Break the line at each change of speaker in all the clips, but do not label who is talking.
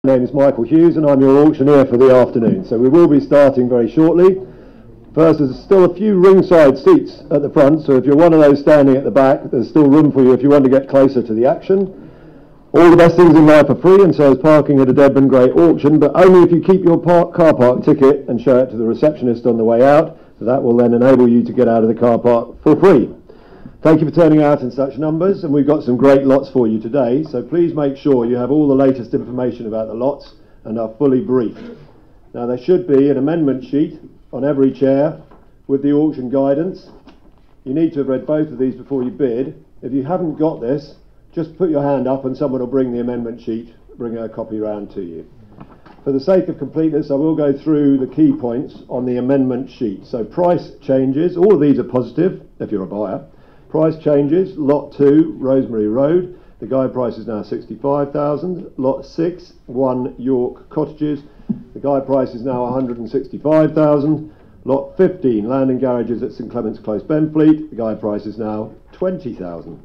My name is Michael Hughes and I'm your auctioneer for the afternoon. So we will be starting very shortly. First, there's still a few ringside seats at the front, so if you're one of those standing at the back, there's still room for you if you want to get closer to the action. All the best things in life are free, and so is parking at a Dedman Grey auction, but only if you keep your car park ticket and show it to the receptionist on the way out. That will then enable you to get out of the car park for free. Thank you for turning out in such numbers, and we've got some great lots for you today, so please make sure you have all the latest information about the lots and are fully briefed. Now, there should be an amendment sheet on every chair with the auction guidance. You need to have read both of these before you bid. If you haven't got this, just put your hand up and someone will bring the amendment sheet, bring a copy round to you. For the sake of completeness, I will go through the key points on the amendment sheet. So price changes, all of these are positive if you're a buyer. Price changes, lot 2, Rosemary Road, the guide price is now 65,000. Lot 6, 1 York Cottages, the guide price is now 165,000. Lot 15, Landing Garages at St Clement's Close, Benfleet, the guide price is now 20,000.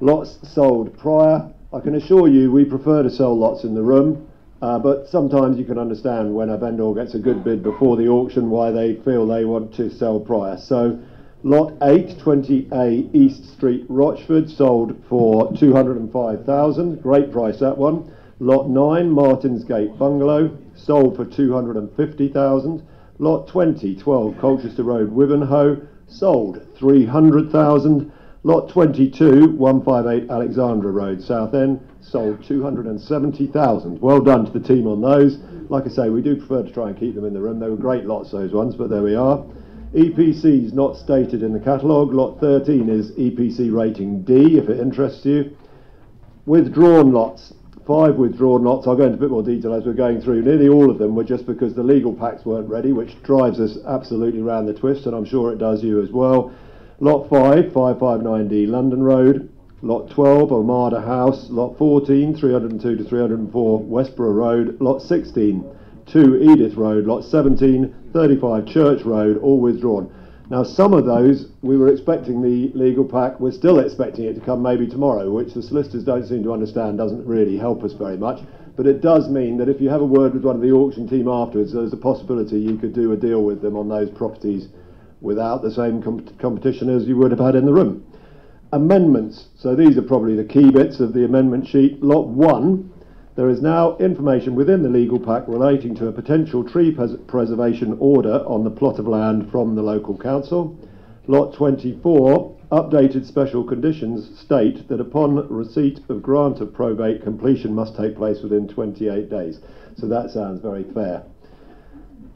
Lots sold prior. I can assure you we prefer to sell lots in the room, but sometimes you can understand when a vendor gets a good bid before the auction why they feel they want to sell prior. So Lot 8, 20A East Street, Rochford, sold for 205,000. Great price, that one. Lot 9, Martin's Gate Bungalow, sold for 250,000. Lot 20, 12 Colchester Road, Wivenhoe, sold 300,000. Lot 22, 158 Alexandra Road, Southend, sold 270,000. Well done to the team on those. Like I say, we do prefer to try and keep them in the room. They were great lots, those ones, but there we are. EPCs not stated in the catalogue. Lot 13 is EPC rating D, if it interests you. Withdrawn lots, 5 withdrawn lots. I'll go into a bit more detail as we're going through. Nearly all of them were just because the legal packs weren't ready, which drives us absolutely round the twist, and I'm sure it does you as well. Lot 5, 559D London Road. Lot 12, Armada House. Lot 14, 302 to 304 Westborough Road. Lot 16, 2 Edith Road. Lot 17, 35 Church Road, all withdrawn. Now, some of those we were expecting the legal pack, we're still expecting it to come maybe tomorrow, which the solicitors don't seem to understand, doesn't really help us very much. But it does mean that if you have a word with one of the auction team afterwards, there's a possibility you could do a deal with them on those properties without the same competition as you would have had in the room. Amendments. So these are probably the key bits of the amendment sheet. Lot 1. There is now information within the legal pack relating to a potential tree preservation order on the plot of land from the local council. Lot 24, updated special conditions state that upon receipt of grant of probate, completion must take place within 28 days. So that sounds very fair.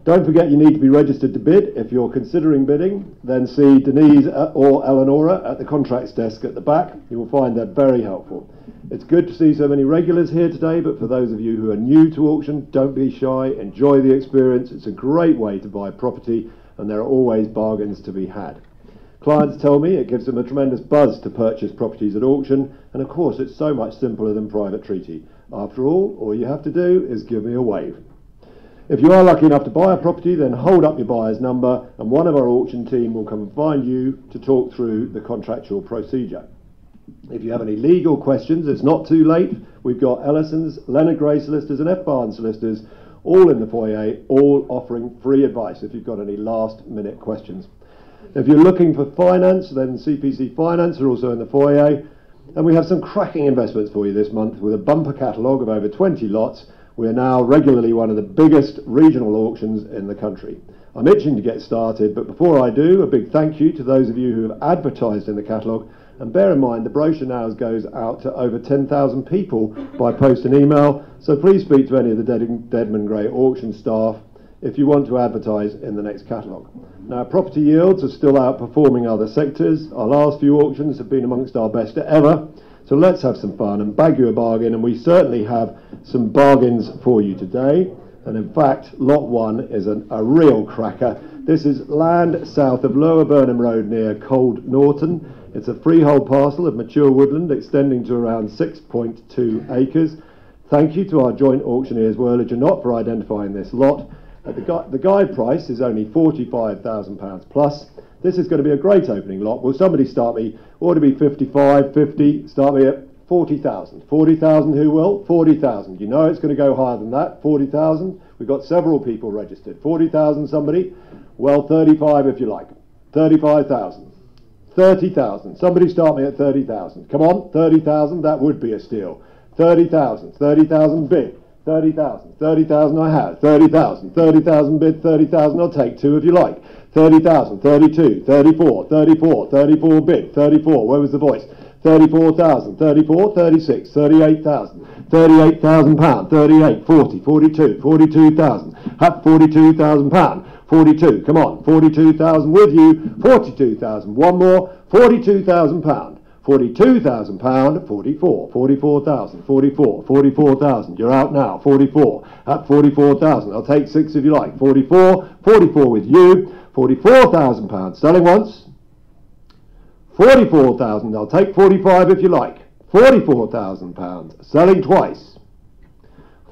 Don't forget you need to be registered to bid. If you're considering bidding, then see Denise or Eleonora at the contracts desk at the back. You will find that very helpful. It's good to see so many regulars here today, but for those of you who are new to auction, don't be shy, enjoy the experience. It's a great way to buy property, and there are always bargains to be had. Clients tell me it gives them a tremendous buzz to purchase properties at auction, and of course it's so much simpler than private treaty. After all you have to do is give me a wave. If you are lucky enough to buy a property, then hold up your buyer's number and one of our auction team will come and find you to talk through the contractual procedure. If you have any legal questions, it's not too late. We've got Ellison's, Leonard Gray solicitors and F. Barnes solicitors all in the foyer, all offering free advice if you've got any last minute questions. If you're looking for finance, then CPC Finance are also in the foyer. And we have some cracking investments for you this month with a bumper catalogue of over 20 lots. We are now regularly one of the biggest regional auctions in the country. I'm itching to get started, but before I do, a big thank you to those of you who have advertised in the catalogue. And bear in mind, the brochure now goes out to over 10,000 people by post and email, so please speak to any of the Dedman Grey auction staff if you want to advertise in the next catalogue. Now, property yields are still outperforming other sectors. Our last few auctions have been amongst our best ever. So let's have some fun and bag you a bargain, and we certainly have some bargains for you today. And in fact, Lot 1 is a real cracker. This is land south of Lower Burnham Road near Cold Norton. It's a freehold parcel of mature woodland extending to around 6.2 acres. Thank you to our joint auctioneers, Whirlage and Knott, for identifying this lot. The guide price is only £45,000 plus. This is going to be a great opening lot. Will somebody start me? Ought to be 55, 50. Start me at 40,000. 40,000 who will? 40,000. You know it's going to go higher than that. 40,000. We've got several people registered. 40,000 somebody? Well, 35 if you like. 35,000. 30,000. Somebody start me at 30,000. Come on, 30,000. That would be a steal. 30,000. 30,000 bid. 30,000. 30,000 I have. 30,000. 30,000 bid. 30,000 I'll take two if you like. 30,000. 32. 34. 34. 34 bid. 34. Where was the voice? 34,000, 34, 36, 38,000, 38,000 pound, 38, 40, 42, 42,000, have 42,000 pound, 42, come on, 42,000 with you, 42,000, one more, 42,000 pound, 42,000 pound, 44, 44,000, 44, 44,000, you're out now, 44, at 44,000, I'll take six if you like, 44, 44 with you, 44,000 pounds, selling once, 44,000, I'll take 45 if you like. 44,000 pounds, selling twice.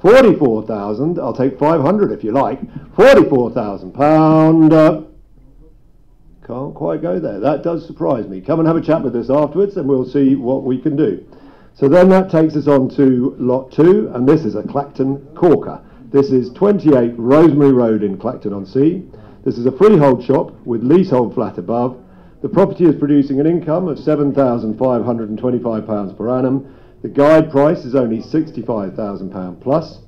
44,000, I'll take 500 if you like. 44,000 pound, can't quite go there. That does surprise me. Come and have a chat with us afterwards and we'll see what we can do. So then that takes us on to lot 2, and this is a Clacton corker. This is 28 Rosemary Road in Clacton-on-Sea. This is a freehold shop with leasehold flat above. The property is producing an income of £7,525 per annum. The guide price is only £65,000 plus.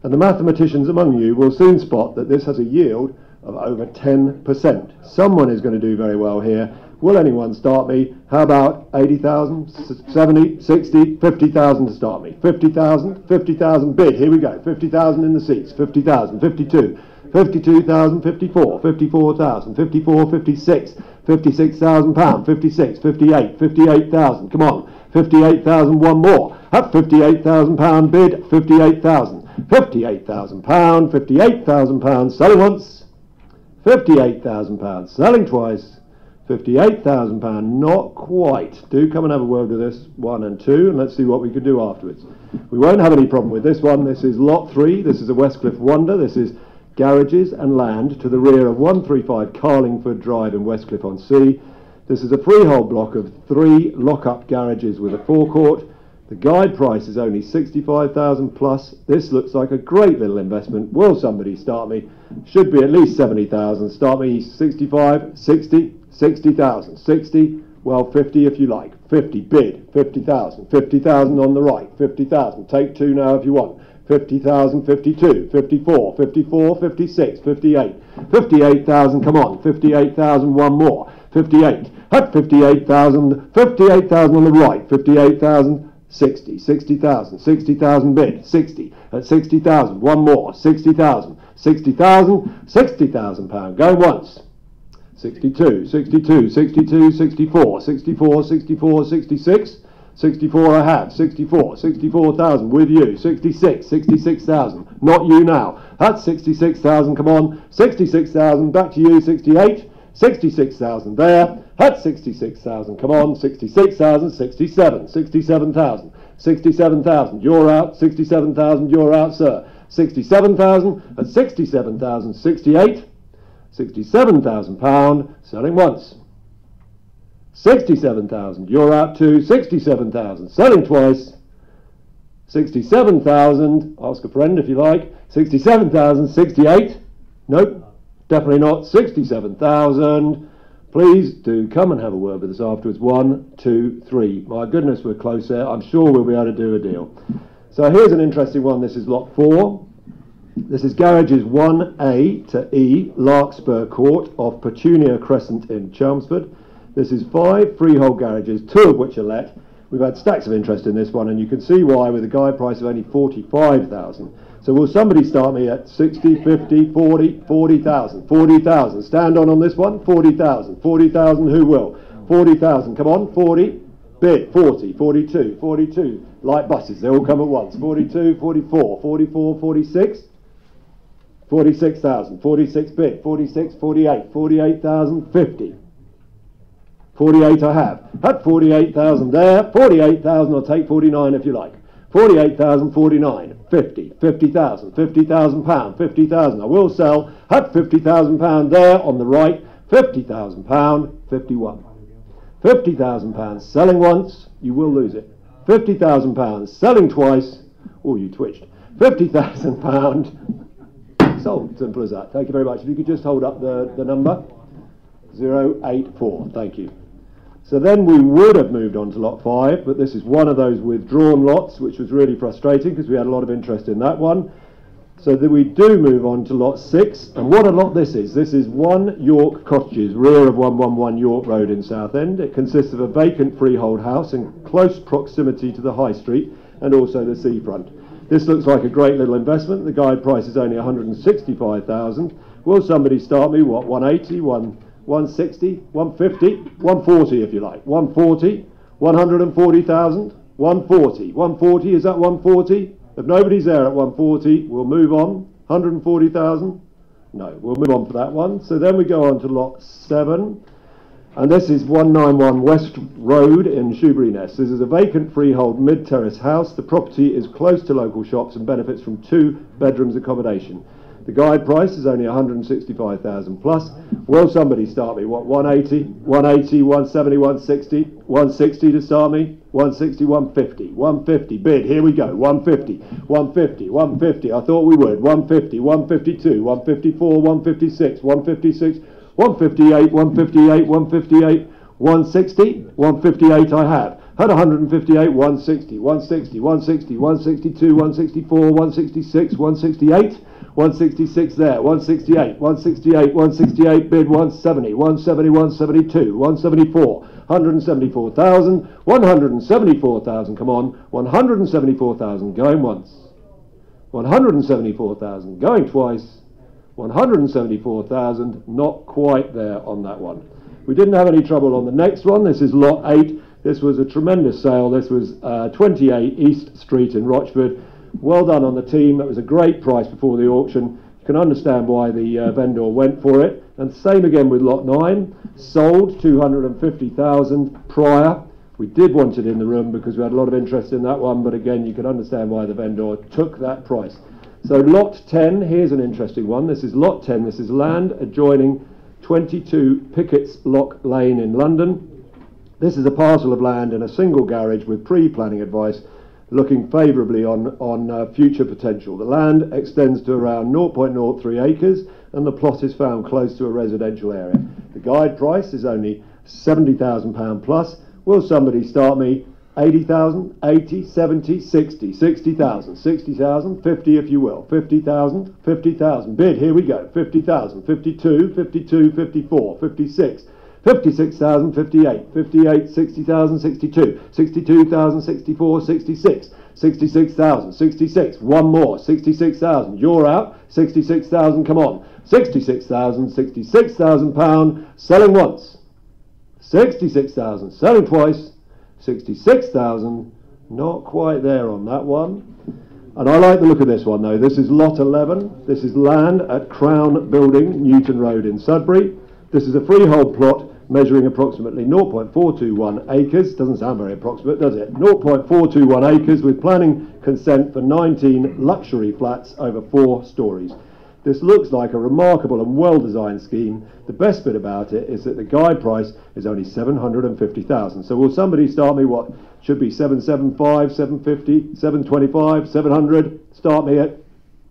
And the mathematicians among you will soon spot that this has a yield of over 10%. Someone is going to do very well here. Will anyone start me? How about 80,000, 70, 60, 50,000 to start me? 50,000, 50,000 bid. Here we go. 50,000 in the seats. 50,000, 52. 52,000, 54, 54,000, 54, 56, 56,000 pound, 56, 58, 58,000, come on, 58,000, one more, at 58,000 pound bid, 58,000, 58,000 pound, 58,000 pounds, selling once, 58,000 pounds, selling twice, 58,000 pound, not quite. Do come and have a word with this, 1 and 2, and let's see what we can do afterwards. We won't have any problem with this one. This is lot 3, this is a Westcliff Wonder, this is garages and land to the rear of 135 Carlingford Drive in Westcliff-on-Sea. This is a freehold block of 3 lock-up garages with a forecourt. The guide price is only 65,000 plus. This looks like a great little investment. Will somebody start me? Should be at least 70,000. Start me 65, 60, 60,000, 60, well 50 if you like. 50 bid, 50,000, 50,000 on the right, 50,000. Take two now if you want. 50,000, 52, 54, 54, 56, 58, 58,000, come on, 58,000, one more, 58, at 58,000, 58,000 on the right, 58,000, 60, 60,000, 60,000 bid, 60, at 60,000, one more, 60,000, 60,000, 60,000 pound, going once, 62, 62, 62, 64, 64, 64, 66, 64 I have, 64, 64,000 with you, 66, 66,000, not you now, that's 66,000, come on, 66,000, back to you, 68, 66,000 there, that's 66,000, come on, 66,000, 67, 67,000, 67,000, you're out, 67,000, you're out, sir, 67,000, at 67,000, 68, 67,000 pound, selling once. 67,000, you're out too, 67,000, selling twice, 67,000, ask a friend if you like, 67,000, 68, nope, definitely not, 67,000, please do come and have a word with us afterwards, 1, 2, 3, my goodness we're close there, I'm sure we'll be able to do a deal. So here's an interesting one, this is lot 4, this is garages 1A to E, Larkspur Court off Petunia Crescent in Chelmsford. This is 5 freehold garages, 2 of which are let. We've had stacks of interest in this one, and you can see why with a guide price of only 45,000. So will somebody start me at 60, 50, 40, 40,000, 40,000. Stand on this one, 40,000, 40,000, who will? 40,000, come on, 40, bid, 40, 42, 42, like buses, they all come at once, 42, 44, 44, 46, 46,000, 46 bid, 46, 48, 48,000, 50. 48 I have. At 48,000 there, 48,000, I'll take 49 if you like. 48,000, 49, 50, 50,000, 50,000 pound, 50,000, I will sell. At 50,000 pound there on the right, 50,000 pound, 51. 50,000 pounds, selling once, you will lose it. £50,000, selling twice. Oh, you twitched. £50,000, sold. Simple as that. Thank you very much. If you could just hold up the number. 084, thank you. So then we would have moved on to lot 5, but this is one of those withdrawn lots, which was really frustrating because we had a lot of interest in that one. So that we do move on to lot 6, and what a lot this is. This is 1 York Cottages, rear of 111 York Road in Southend. It consists of a vacant freehold house in close proximity to the High Street and also the seafront. This looks like a great little investment. The guide price is only 165,000. Will somebody start me? What, 180, 160, 150, 140 if you like. 140, 140,000, 140. 140, is that 140? If nobody's there at 140, we'll move on. 140,000? No, we'll move on for that one. So then we go on to lot 7. And this is 191 West Road in Shoeburyness. This is a vacant freehold mid-terrace house. The property is close to local shops and benefits from 2 bedrooms accommodation. The guide price is only 165,000 plus. Will somebody start me? What, 180, 180, 170, 160, 160 to start me? 160, 150, 150, bid, here we go, 150, 150, 150, I thought we would, 150, 152, 154, 156, 156, 158, 158, 158, 160, 158 I have. Had 158, 160, 160, 160, 162, 164, 166, 168, 166 there, 168, 168, 168, bid 170, 170, 172, 174, 174,000, 174,000, come on, 174,000, going once, 174,000, going twice, 174,000, not quite there on that one. We didn't have any trouble on the next one. This is lot 8. This was a tremendous sale. This was 28 East Street in Rochford. Well done on the team. It was a great price before the auction. You can understand why the vendor went for it. And same again with lot 9. Sold 250,000 prior. We did want it in the room because we had a lot of interest in that one. But again, you can understand why the vendor took that price. So lot 10, here's an interesting one. This is lot 10. This is land adjoining 22 Pickett's Lock Lane in London. This is a parcel of land in a single garage with pre-planning advice looking favourably on future potential. The land extends to around 0.03 acres and the plot is found close to a residential area. The guide price is only £70,000 plus. Will somebody start me? 80,000, 80, 70, 60, 60,000, 60,000, 50 if you will, 50,000, 50,000, bid, here we go, 50,000, 52, 52, 54, 56, 56,000, 58, 58, 60,000, 62, 62,000, 64, 66, 66,000, 66, one more, 66,000, you're out, 66,000, come on, 66,000, 66,000 pound, selling once, 66,000, selling twice, 66,000, not quite there on that one. And I like the look of this one though. This is lot 11. This is land at Crown Building, Newton Road in Sudbury. This is a freehold plot measuring approximately 0.421 acres. Doesn't sound very approximate, does it? 0.421 acres with planning consent for 19 luxury flats over 4 stories. This looks like a remarkable and well-designed scheme. The best bit about it is that the guide price is only 750,000. So will somebody start me what should be 775, 750, 725, 700? Start me at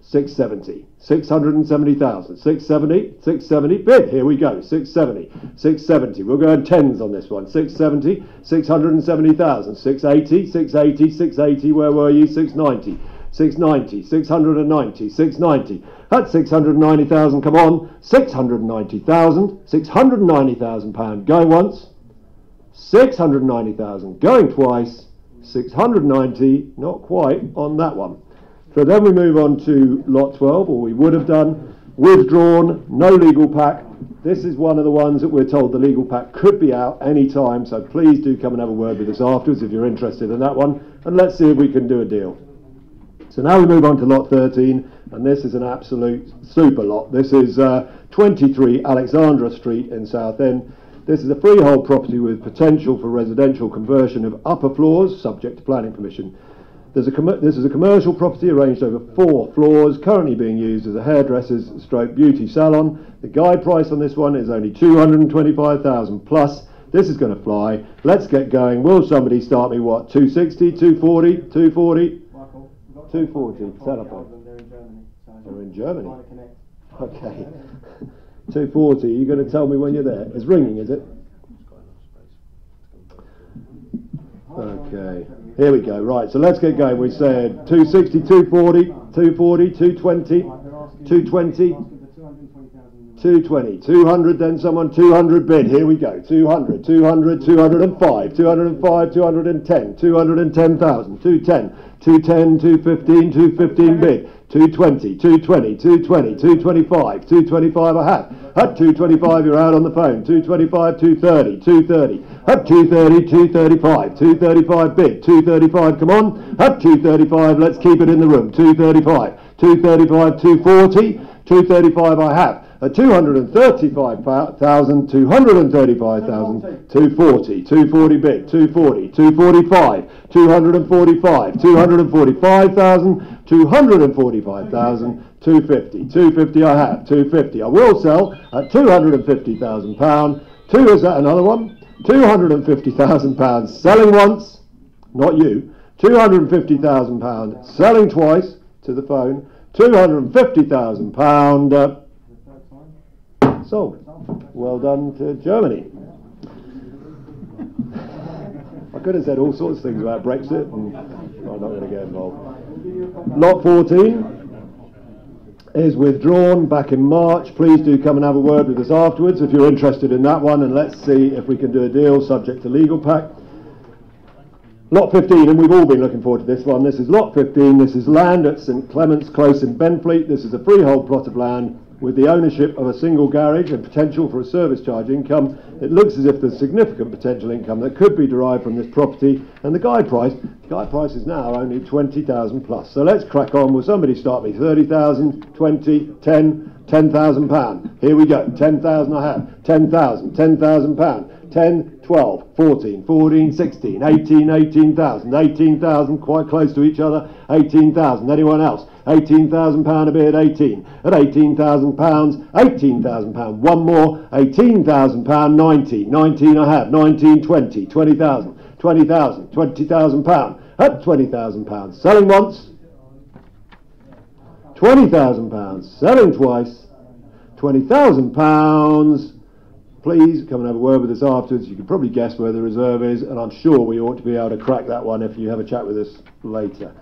670. 670,000. 670, 670. Bid, here we go. 670, 670. We'll go in tens on this one. 670, 670,000. 680, 680, 680. Where were you? 690. 690, 690, 690. That's 690,000, come on. 690,000, 690,000 pound. Going once. 690,000. Going twice. 690, not quite on that one. So then we move on to lot 12, or we would have done. Withdrawn, no legal pack. This is one of the ones that we're told the legal pack could be out any time, so please do come and have a word with us afterwards if you're interested in that one, and let's see if we can do a deal. So now we move on to lot 13, and this is an absolute super lot. This is 23 Alexandra Street in Southend. This is a freehold property with potential for residential conversion of upper floors, subject to planning permission. This is a commercial property arranged over 4 floors, currently being used as a hairdresser's stroke beauty salon. The guide price on this one is only 225,000 plus. This is going to fly. Let's get going. Will somebody start me what? 260, 240, 240? 240. Telephone. They're in Germany. Okay. 240. You're going to tell me when you're there. It's ringing, is it? Okay. Here we go. Right. So let's get going. We said 260, 240, 240, 220, 220. 220, 200, then someone 200 bid. Here we go. 200, 200, 205, 205, 210, 210,000, 210, 210, 215, 215 bid. 220, 220, 220, 225, 225 a hat. At 225 you're out on the phone. 225, 230, 230. At 230, 235, 235 bid. 235, come on. At 235, let's keep it in the room. 235, 235, 240, 235 I have. At 235,000, 235,000, 240, 240 bid, 240, 245, 245, 245,000, 245,000, 250, 250 I have, 250 I will sell at £250,000. Is that another one? £250,000 selling once, not you, £250,000 selling twice to the phone, £250,000 sold. Well done to Germany. I could have said all sorts of things about Brexit, and I'm not going to get involved. Lot 14 is withdrawn back in March. Please do come and have a word with us afterwards if you're interested in that one, and let's see if we can do a deal subject to legal pack. Lot 15, and we've all been looking forward to this one. This is Lot 15. This is land at St Clement's Close in Benfleet. This is a freehold plot of land with the ownership of a single garage and potential for a service charge income. It looks as if there's significant potential income that could be derived from this property, and the guide price is now only 20,000 plus. So let's crack on. Will somebody start me? 30,000, 20, 10, £10,000. Here we go. 10,000 I have. 10,000, £10,000. 10, 12, 14, 14, 16, 18, 18,000, 18,000, quite close to each other, 18,000. Anyone else? £18,000 a bid, 18. At £18,000, £18,000. One more, £18,000, 19. 19 I have, 19, 20, 20,000, 20,000, £20,000. At £20,000, selling once, £20,000, selling twice, £20,000. Please come and have a word with us afterwards. You can probably guess where the reserve is, and I'm sure we ought to be able to crack that one if you have a chat with us later.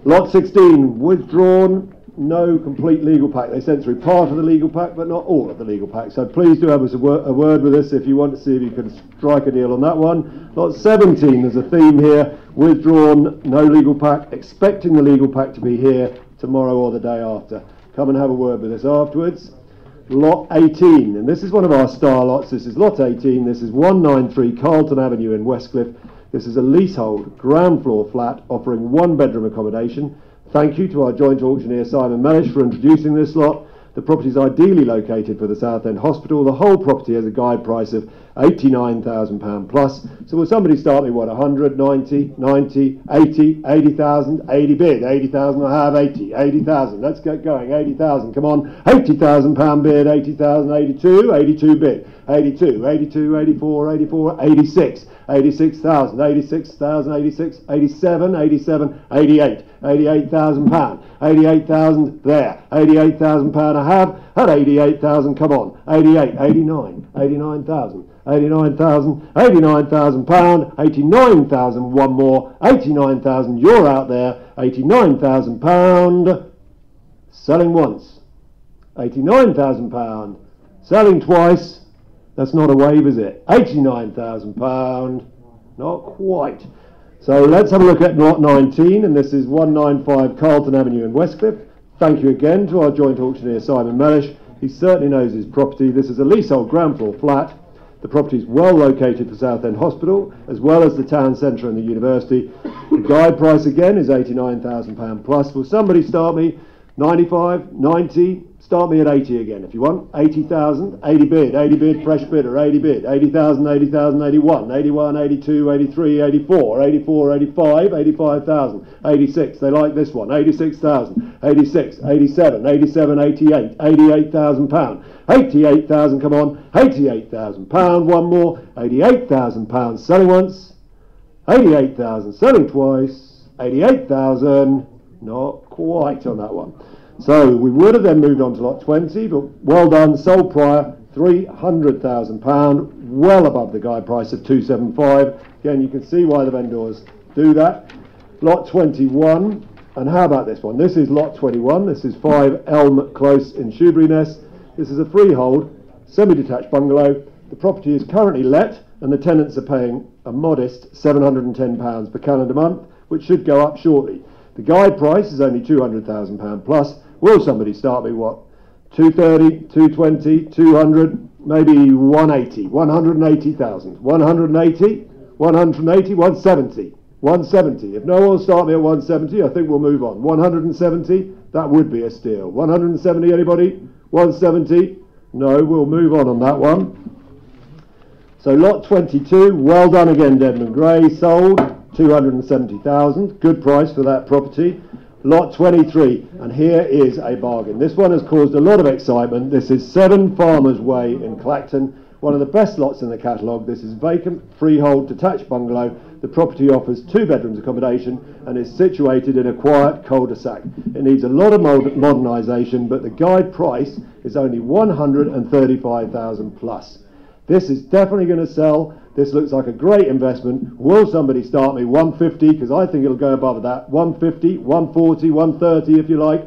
Lot 16, withdrawn, no complete legal pack. They sent through part of the legal pack, but not all of the legal pack. So please do have us a word with us if you want to see if you can strike a deal on that one. Lot 17, there's a theme here, withdrawn, no legal pack, expecting the legal pack to be here tomorrow or the day after. Come and have a word with us afterwards. Lot 18, and this is one of our star lots. This is Lot 18. This is 193 Carlton Avenue in Westcliff. This is a leasehold ground floor flat offering one bedroom accommodation. Thank you to our joint auctioneer Simon Mellish for introducing this lot. The property is ideally located for the Southend Hospital. The whole property has a guide price of £89,000 plus. So will somebody start me, what, 100, 90, 90, 80, 80,000, 80 bid, 80,000 I have, 80, 80,000. Let's get going, 80,000, come on. £80,000 bid, 80,000, 82, 82 bid, 82, 82, 84, 84, 86, 86,000, 86,000, 86, 87, 87, 88, £88,000, 88,000 there, £88,000 I have, at 88,000, come on, 88, 89, 89,000. 89,000, £89,000, 89,000, one more, 89,000, you're out there, £89,000, selling once, £89,000, selling twice, that's not a wave, is it? £89,000, not quite. So let's have a look at Lot 19, and this is 195 Carlton Avenue in Westcliff. Thank you again to our joint auctioneer Simon Mellish. He certainly knows his property. This is a leasehold ground floor flat. The property is well located for Southend Hospital, as well as the town centre and the university. The guide price again is £89,000 plus. Will somebody start me? 95, 90, start me at 80 again if you want. 80,000, 80 bid, fresh bidder, 80 bid, 80,000, 80,000, 81, 81, 82, 83, 84, 84, 85, 85,000, 86, they like this one, 86,000, 86, 87, 87, 88, 88,000 pound, 88,000, come on, 88,000 pound, one more, 88,000 pounds, selling once, 88,000, selling twice, 88,000, not quite on that one. So we would have then moved on to lot 20, but well done, sold prior, £300,000, well above the guide price of 275. Again, you can see why the vendors do that. Lot 21, and how about this one? This is lot 21. This is 5 Elm Close in Shoeburyness. This is a freehold, semi-detached bungalow. The property is currently let, and the tenants are paying a modest £710 per calendar month, which should go up shortly. The guide price is only £200,000 plus. Will somebody start me what? 230, 220, 200, maybe 180, 180,000, 180, 180, 170, 170. If no one will start me at 170, I think we'll move on. 170, that would be a steal. 170, anybody? 170? No, we'll move on that one. So lot 22, well done again, Dedman Gray, sold 270,000, good price for that property. Lot 23, and here is a bargain. This one has caused a lot of excitement. This is 7 Farmers Way in Clacton, one of the best lots in the catalogue. This is vacant, freehold, detached bungalow. The property offers 2 bedrooms accommodation and is situated in a quiet cul-de-sac. It needs a lot of modernisation, but the guide price is only 135,000 plus. This is definitely going to sell. This looks like a great investment. Will somebody start me 150? Because I think it'll go above that. 150, 140, 130 if you like.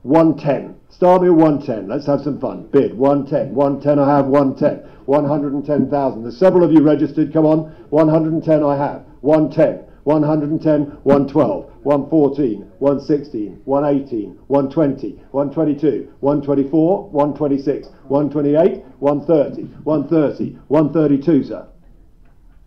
110. Start me at 110. Let's have some fun. Bid 110. 110 I have. 110. 110,000. There's several of you registered. Come on. 110 I have. 110. 110. 112. 114, 116, 118, 120, 122, 124, 126, 128, 130, 130, 132, sir.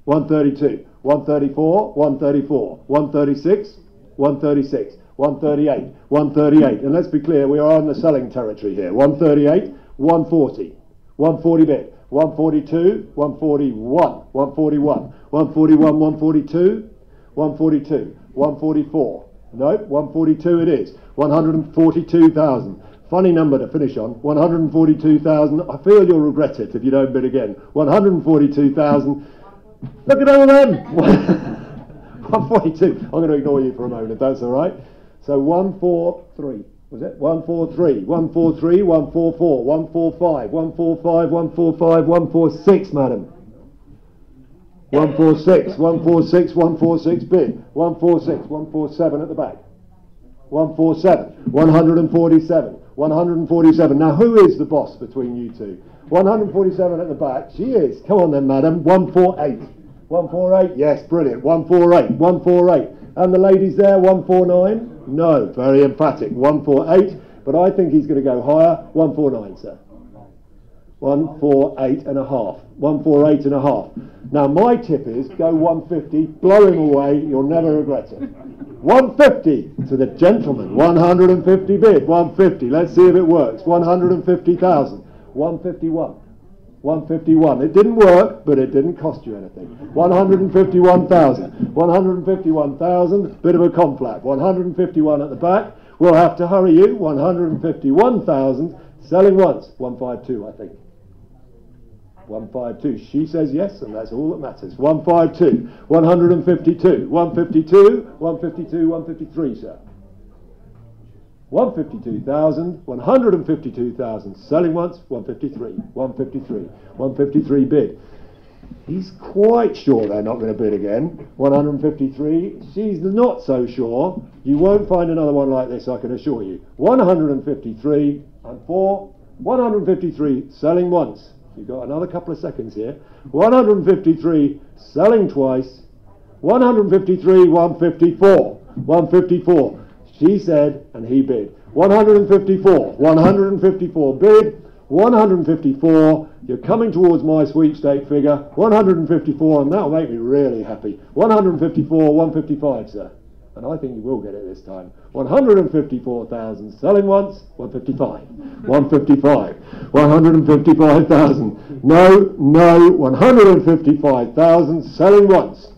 132, 134, 134, 136, 136, 138, 138. And let's be clear, we are in the selling territory here. 138, 140, 140 bid, 142, 141, 141, 141, 142, 142, 144. Nope, 142 it is. 142,000. Funny number to finish on. 142,000. I feel you'll regret it if you don't bid again. 142,000. Look at all of them. 142. I'm going to ignore you for a moment if that's all right. So 143. Was it? 143. 143. 144. 145. 145. 145. 146, madam. 146, 146, 146 bid, 146, 147 at the back, 147, 147, 147. Now who is the boss between you two? 147 at the back, she is. Come on then, madam. 148, 148, yes, brilliant. 148, 148. And the ladies there, 149? No, very emphatic. 148, but I think he's going to go higher. 149, sir. 148 and a half. 148 and a half. Now my tip is go 150, blow him away, you'll never regret it. 150 to the gentleman. 150 bid. 150. Let's see if it works. 150,000. 151. 151. It didn't work, but it didn't cost you anything. 151,000. 151,000. Bit of a conflap. 151 at the back. We'll have to hurry you. 151,000. Selling once. 152, I think. 152. She says yes, and that's all that matters. 152. 152. 152. 152. 153, sir. 152,000. 152,000. Selling once. 153. 153. 153 bid. He's quite sure they're not going to bid again. 153. She's not so sure. You won't find another one like this, I can assure you. 153 and 4. 153 selling once. You've got another couple of seconds here. 153 selling twice. 153, 154. 154. She said and he bid. 154. 154 bid. 154. You're coming towards my sweepstake figure. 154, and that'll make me really happy. 154, 155, sir. and I think you will get it this time. 154,000. Selling once. 155. 155. 155,000. No, no. 155,000. Selling once.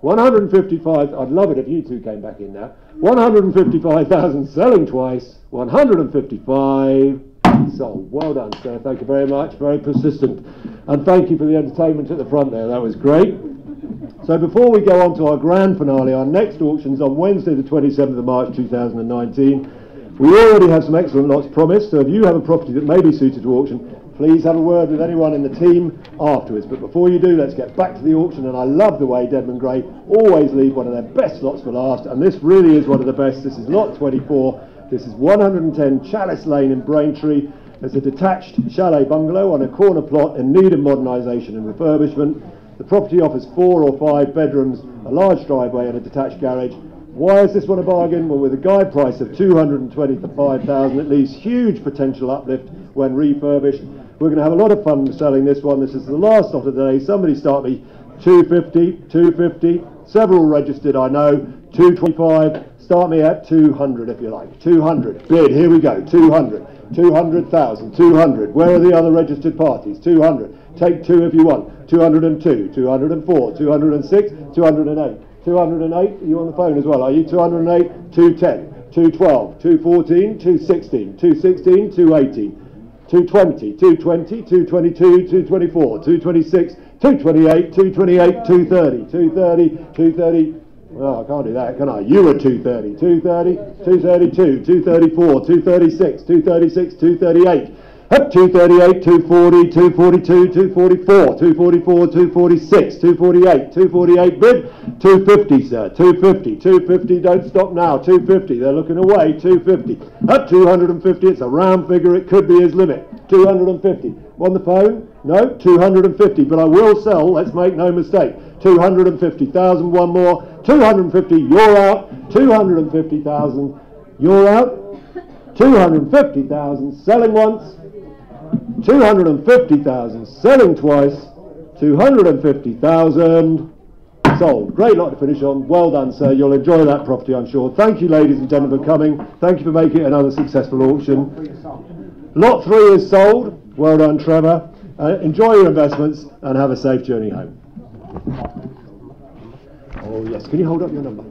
155. I'd love it if you two came back in now. 155,000. Selling twice. 155. Sold. Well done, sir. Thank you very much. Very persistent. And thank you for the entertainment at the front there. That was great. So before we go on to our grand finale, our next auction's on Wednesday the 27th of March 2019. We already have some excellent lots promised, so if you have a property that may be suited to auction, please have a word with anyone in the team afterwards. But before you do, let's get back to the auction, and I love the way Dedman Gray always leave one of their best lots for last, and this really is one of the best. This is lot 24. This is 110 Chalice Lane in Braintree. It's a detached chalet bungalow on a corner plot in need of modernisation and refurbishment. The property offers 4 or 5 bedrooms, a large driveway and a detached garage. Why is this one a bargain? Well, with a guide price of $225,000, it leaves huge potential uplift when refurbished. We're going to have a lot of fun selling this one. This is the last lot of the day. Somebody start me 250, 250, several registered I know, 225, start me at 200 if you like. 200, bid, here we go, 200, 200,000, 200. Where are the other registered parties? 200, take 2 if you want. 202, 204, 206, 208. 208, are you on the phone as well, are you? 208, 210, 212, 214, 216, 216, 218, 220, 220, 222, 224, 226, 228, 228, 230, 230, 230. Well, I can't do that, can I? You were 230, 230, 232, 234, 236, 236, 238. Up 238, 240, 242, 244, 244, 246, 248, 248 bid, 250 sir, 250, 250, don't stop now, 250, they're looking away, 250, up 250, it's a round figure, it could be his limit, 250, on the phone, no, 250, but I will sell, let's make no mistake, 250,000, one more, 250, you're out, 250,000, you're out, 250,000, selling once, 250,000, selling twice, 250,000, sold. Great lot to finish on. Well done, sir. You'll enjoy that property, I'm sure. Thank you, ladies and gentlemen, for coming. Thank you for making it another successful auction. Lot 3 is sold. Well done, Trevor. Enjoy your investments and have a safe journey home. Oh, yes. Can you hold up your number?